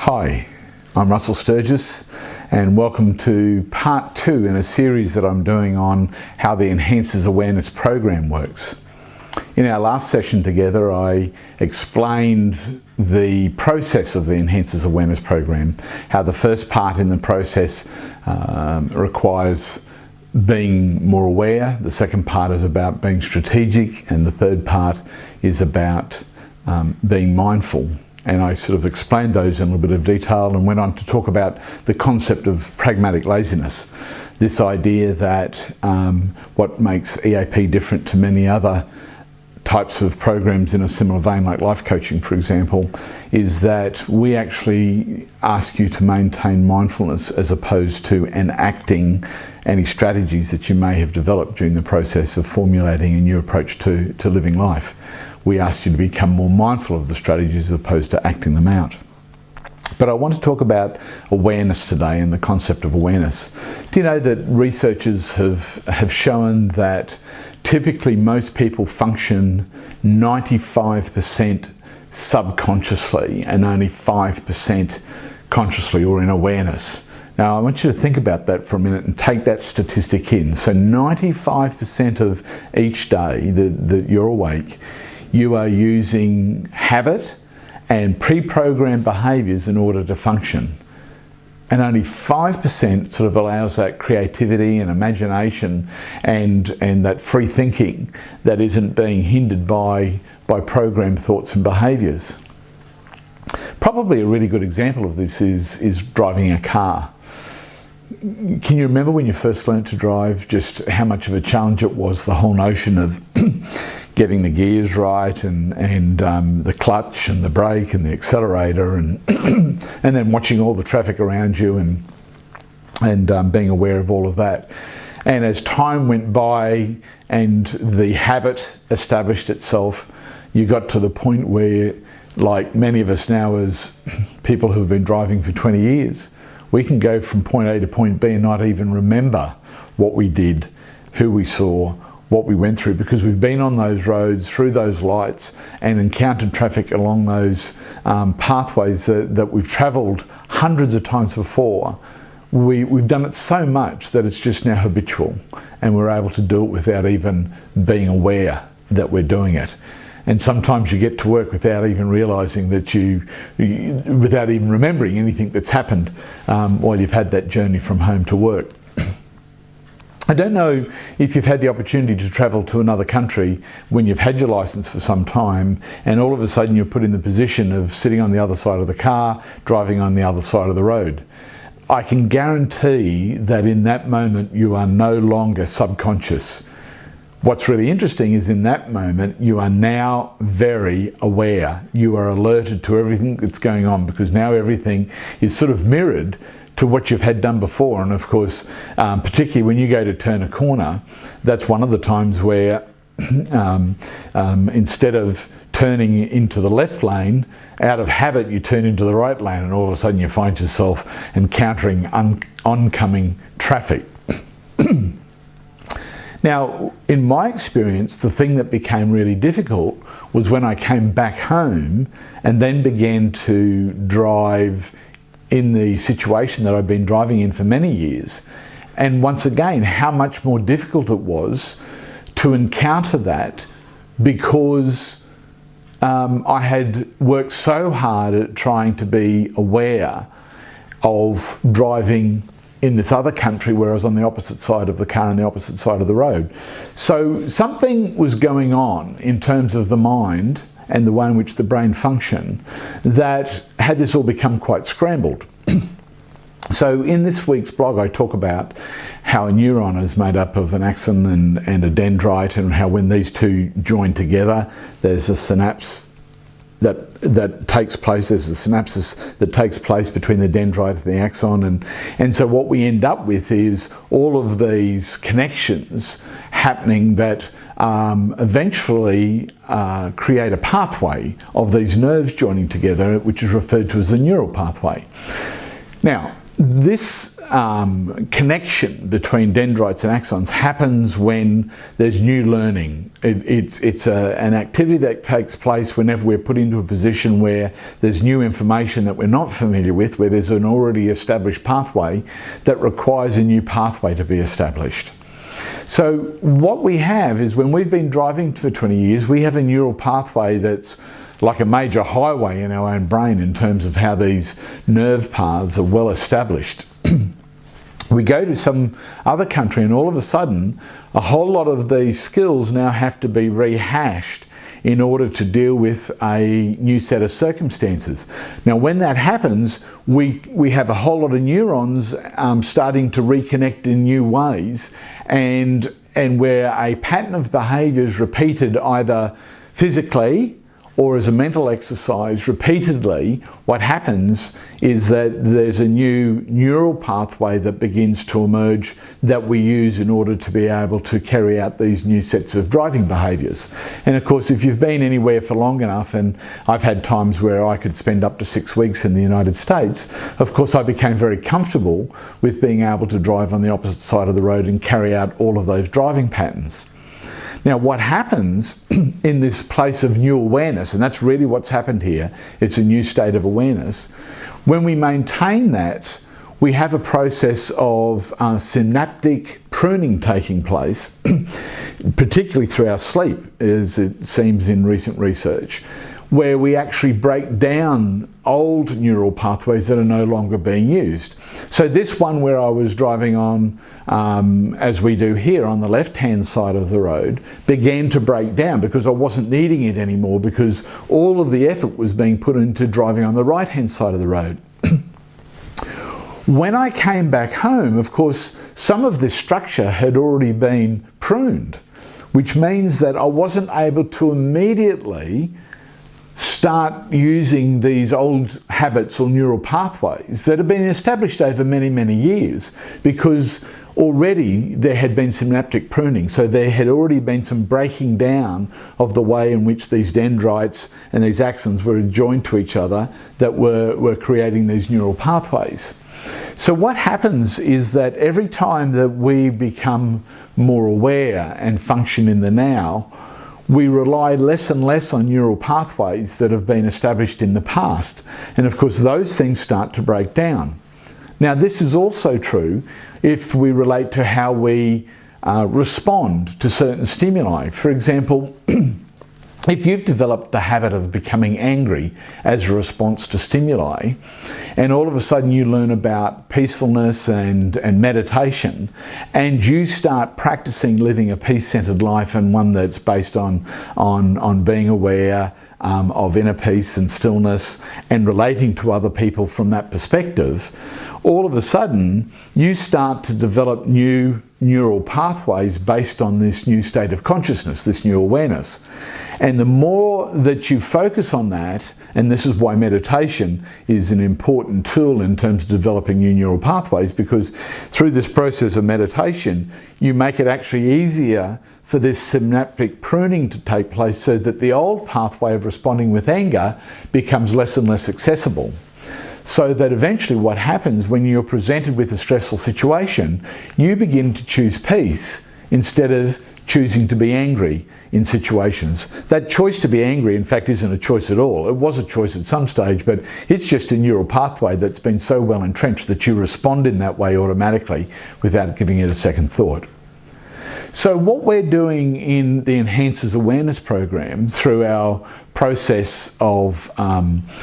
Hi, I'm Russell Sturgess and welcome to part 2 in a series that I'm doing on how the Enhances Awareness program works. In our last session together, I explained the process of the Enhances Awareness program, how the first part in the process requires being more aware, the second part is about being strategic, and the third part is about being mindful. And I sort of explained those in a little bit of detail and went on to talk about the concept of pragmatic laziness. This idea that what makes EAP different to many other types of programs in a similar vein, like life coaching, for example, is that we actually ask you to maintain mindfulness as opposed to enacting any strategies that you may have developed during the process of formulating a new approach to living life. We ask you to become more mindful of the strategies as opposed to acting them out. But I want to talk about awareness today and the concept of awareness. Do you know that researchers have shown that typically most people function 95% subconsciously and only 5% consciously or in awareness? Now I want you to think about that for a minute and take that statistic in. So 95% of each day that you're awake, you are using habit and pre-programmed behaviours in order to function. And only 5% sort of allows that creativity and imagination and that free thinking that isn't being hindered by programmed thoughts and behaviours. Probably a really good example of this is driving a car. Can you remember when you first learned to drive just how much of a challenge it was, the whole notion of getting the gears right and the clutch and the brake and the accelerator and and then watching all the traffic around you and being aware of all of that. And as time went by and the habit established itself, you got to the point where, like many of us now as people who have been driving for 20 years, we can go from point A to point B and not even remember what we did, who we saw, what we went through, because we've been on those roads, through those lights, and encountered traffic along those pathways that we've travelled hundreds of times before. We've done it so much that it's just now habitual, and we're able to do it without even being aware that we're doing it. And sometimes you get to work without even realising that without even remembering anything that's happened while you've had that journey from home to work. I don't know if you've had the opportunity to travel to another country when you've had your licence for some time and all of a sudden you're put in the position of sitting on the other side of the car, driving on the other side of the road. I can guarantee that in that moment you are no longer subconscious. What's really interesting is in that moment you are now very aware. You are alerted to everything that's going on because now everything is sort of mirrored to what you've had done before. And of course, particularly when you go to turn a corner, that's one of the times where instead of turning into the left lane, out of habit you turn into the right lane, and all of a sudden you find yourself encountering oncoming traffic. Now, in my experience, the thing that became really difficult was when I came back home and then began to drive in the situation that I've been driving in for many years. And once again, how much more difficult it was to encounter that because I had worked so hard at trying to be aware of driving in this other country where I was on the opposite side of the car and the opposite side of the road. So something was going on in terms of the mind and the way in which the brain functioned that had this all become quite scrambled. So in this week's blog I talk about how a neuron is made up of an axon and a dendrite, and how when these two join together there's a synapse that takes place, there's a synapsis that takes place between the dendrite and the axon, and so what we end up with is all of these connections happening that eventually create a pathway of these nerves joining together, which is referred to as the neural pathway. Now, This connection between dendrites and axons happens when there's new learning. It's an activity that takes place whenever we're put into a position where there's new information that we're not familiar with, where there's an already established pathway that requires a new pathway to be established. So what we have is, when we've been driving for 20 years, we have a neural pathway that's like a major highway in our own brain in terms of how these nerve paths are well established. We go to some other country and all of a sudden a whole lot of these skills now have to be rehashed in order to deal with a new set of circumstances. Now when that happens, we have a whole lot of neurons starting to reconnect in new ways, and where a pattern of behaviour is repeated either physically or as a mental exercise repeatedly, what happens is that there's a new neural pathway that begins to emerge that we use in order to be able to carry out these new sets of driving behaviours. And of course, if you've been anywhere for long enough, and I've had times where I could spend up to 6 weeks in the United States, of course I became very comfortable with being able to drive on the opposite side of the road and carry out all of those driving patterns. Now what happens in this place of new awareness, and that's really what's happened here, it's a new state of awareness, when we maintain that, we have a process of synaptic pruning taking place, particularly through our sleep, as it seems in recent research, where we actually break down old neural pathways that are no longer being used. So this one where I was driving on, as we do here on the left-hand side of the road, began to break down because I wasn't needing it anymore, because all of the effort was being put into driving on the right-hand side of the road. When I came back home, of course, some of this structure had already been pruned, which means that I wasn't able to immediately start using these old habits or neural pathways that have been established over many, many years, because already there had been synaptic pruning. So there had already been some breaking down of the way in which these dendrites and these axons were joined to each other that were creating these neural pathways. So what happens is that every time that we become more aware and function in the now, we rely less and less on neural pathways that have been established in the past. And of course, those things start to break down. Now, this is also true if we relate to how we respond to certain stimuli. For example, if you've developed the habit of becoming angry as a response to stimuli, and all of a sudden you learn about peacefulness and meditation, and you start practicing living a peace-centered life, and one that's based on being aware of inner peace and stillness and relating to other people from that perspective, all of a sudden you start to develop new neural pathways based on this new state of consciousness, this new awareness. And the more that you focus on that, and this is why meditation is an important tool in terms of developing new neural pathways, because through this process of meditation, you make it actually easier for this synaptic pruning to take place, so that the old pathway of responding with anger becomes less and less accessible. So that eventually what happens when you're presented with a stressful situation, you begin to choose peace instead of choosing to be angry in situations. That choice to be angry, in fact, isn't a choice at all. It was a choice at some stage, but it's just a neural pathway that's been so well entrenched that you respond in that way automatically without giving it a second thought. So what we're doing in the Enhances Awareness program through our process of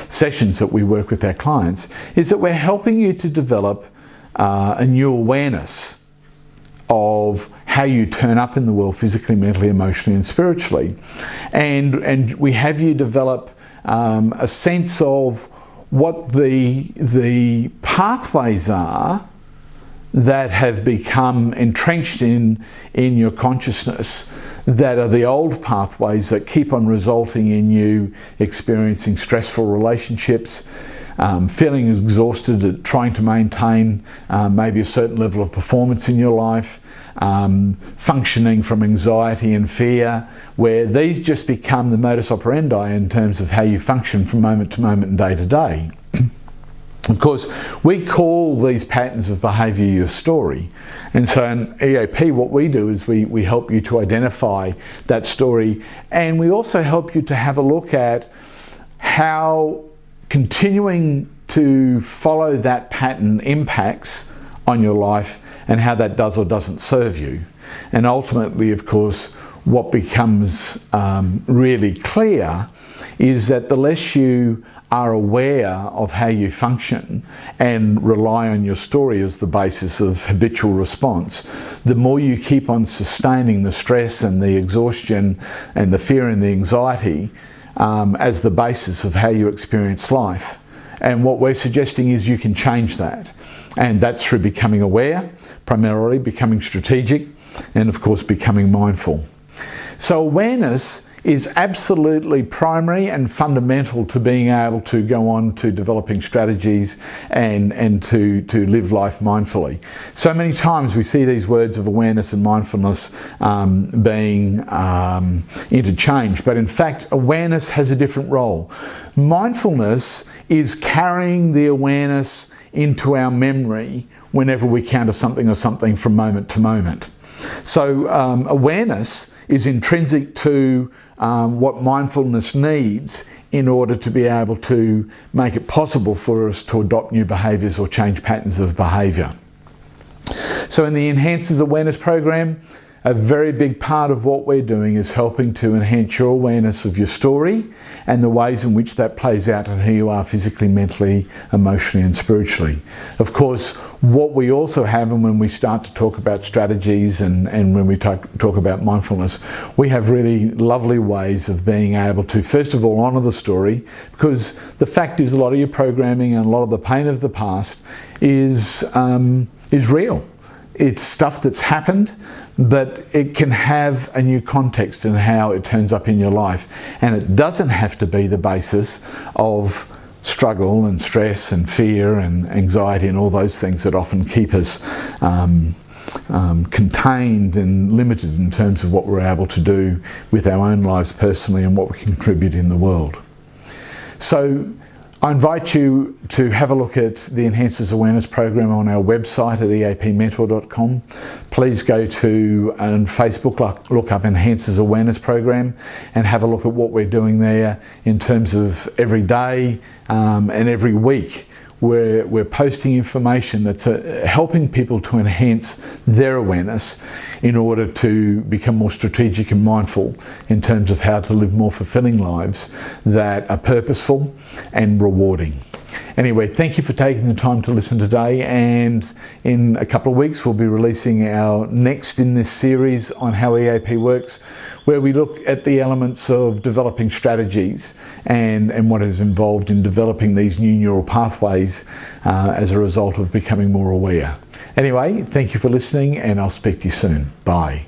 sessions that we work with our clients is that we're helping you to develop a new awareness of how you turn up in the world physically, mentally, emotionally and spiritually. And we have you develop a sense of what the pathways are that have become entrenched in your consciousness, that are the old pathways that keep on resulting in you experiencing stressful relationships, feeling exhausted at trying to maintain maybe a certain level of performance in your life, functioning from anxiety and fear, where these just become the modus operandi in terms of how you function from moment to moment and day to day. Of course, we call these patterns of behaviour your story. And so in EAP, what we do is we help you to identify that story, and we also help you to have a look at how continuing to follow that pattern impacts on your life and how that does or doesn't serve you. And ultimately, of course, what becomes really clear is that the less you are aware of how you function and rely on your story as the basis of habitual response, the more you keep on sustaining the stress and the exhaustion and the fear and the anxiety as the basis of how you experience life. And what we're suggesting is you can change that. And that's through becoming aware, primarily becoming strategic, and of course becoming mindful. So awareness is absolutely primary and fundamental to being able to go on to developing strategies and to live life mindfully. So many times we see these words of awareness and mindfulness being interchanged, but in fact awareness has a different role. Mindfulness is carrying the awareness into our memory whenever we counter something or something from moment to moment. So awareness is intrinsic to what mindfulness needs in order to be able to make it possible for us to adopt new behaviours or change patterns of behaviour. So in the Enhances Awareness program, a very big part of what we're doing is helping to enhance your awareness of your story and the ways in which that plays out on who you are physically, mentally, emotionally and spiritually. Of course, what we also have, and when we start to talk about strategies and when we talk about mindfulness, we have really lovely ways of being able to, first of all, honour the story, because the fact is a lot of your programming and a lot of the pain of the past is real. It's stuff that's happened, but it can have a new context in how it turns up in your life. And it doesn't have to be the basis of struggle and stress and fear and anxiety and all those things that often keep us contained and limited in terms of what we're able to do with our own lives personally and what we can contribute in the world. So I invite you to have a look at the Enhances Awareness program on our website at eapmentor.com. Please go to Facebook, look up Enhances Awareness program and have a look at what we're doing there in terms of every day and every week. We're posting information that's helping people to enhance their awareness in order to become more strategic and mindful in terms of how to live more fulfilling lives that are purposeful and rewarding. Anyway, thank you for taking the time to listen today, and in a couple of weeks we'll be releasing our next in this series on how EAP works, where we look at the elements of developing strategies and what is involved in developing these new neural pathways as a result of becoming more aware. Anyway, thank you for listening, and I'll speak to you soon. Bye.